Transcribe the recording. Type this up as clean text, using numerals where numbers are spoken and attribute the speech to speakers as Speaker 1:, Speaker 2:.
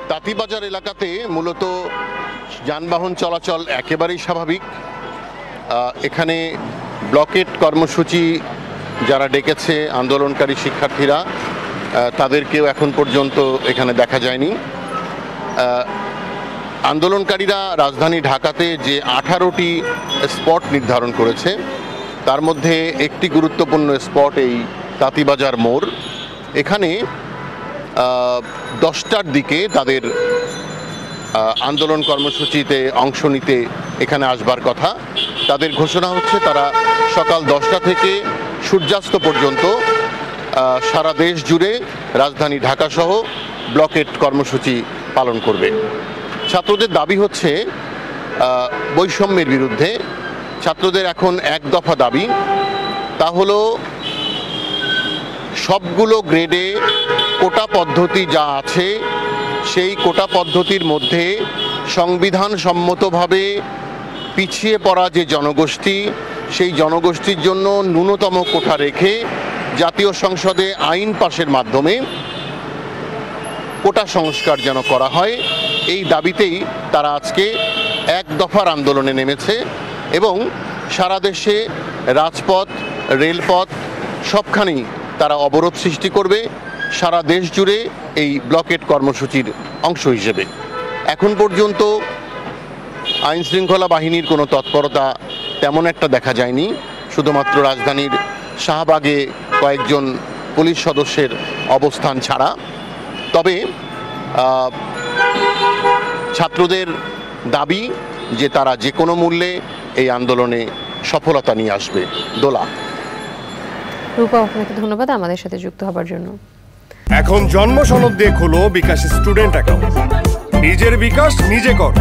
Speaker 1: তাঁতীবাজার এলাকাতে মূলত যানবাহন চলাচল একেবারেই স্বাভাবিক। এখানে ব্লকেট কর্মসূচি যারা ডেকেছে আন্দোলনকারী শিক্ষার্থীরা, তাদেরকেও এখন পর্যন্ত এখানে দেখা যায়নি। আন্দোলনকারীরা রাজধানী ঢাকাতে যে 18টি স্পট নির্ধারণ করেছে, তার মধ্যে একটি গুরুত্বপূর্ণ স্পট এই তাঁতীবাজার মোড়। এখানে 10টার দিকে তাদের আন্দোলন কর্মসূচিতে অংশ নিতে এখানে আসবার কথা। তাদের ঘোষণা হচ্ছে তারা সকাল 10টা থেকে সূর্যাস্ত পর্যন্ত সারা দেশ জুড়ে রাজধানী ঢাকাসহ ব্লকেট কর্মসূচি পালন করবে। ছাত্রদের দাবি হচ্ছে বৈষম্যের বিরুদ্ধে। ছাত্রদের এখন এক দফা দাবি, তা হলো সবগুলো গ্রেডে কোটা পদ্ধতি যা আছে সেই কোটা পদ্ধতির মধ্যে সংবিধান সম্মতভাবে পিছিয়ে পড়া যে জনগোষ্ঠী, সেই জনগোষ্ঠীর জন্য ন্যূনতম কোটা রেখে জাতীয় সংসদে আইন পাশের মাধ্যমে কোটা সংস্কার যেন করা হয়, এই দাবিতেই তারা আজকে এক দফার আন্দোলনে নেমেছে এবং সারা দেশে রাজপথ, রেলপথ সবখানেই তারা অবরোধ সৃষ্টি করবে সারা দেশ জুড়ে এই ব্লকেট কর্মসূচির অংশ হিসেবে। এখন পর্যন্ত আইন শৃঙ্খলা বাহিনীর কোনো তৎপরতা তেমন একটা দেখা যায়নি, শুধুমাত্র রাজধানীর শাহবাগে কয়েকজন পুলিশ সদস্যের অবস্থান ছাড়া। তবে ছাত্রদের দাবি যে তারা যে কোনো মূল্যে এই আন্দোলনে সফলতা নিয়ে আসবে। দোলা।
Speaker 2: রূপা, আপনাকে ধন্যবাদ আমাদের সাথে যুক্ত হবার জন্য।
Speaker 3: এখন জন্ম সনদ দিয়ে খোলো বিকাশ স্টুডেন্ট অ্যাকাউন্ট। নিজের বিকাশ নিজে কর।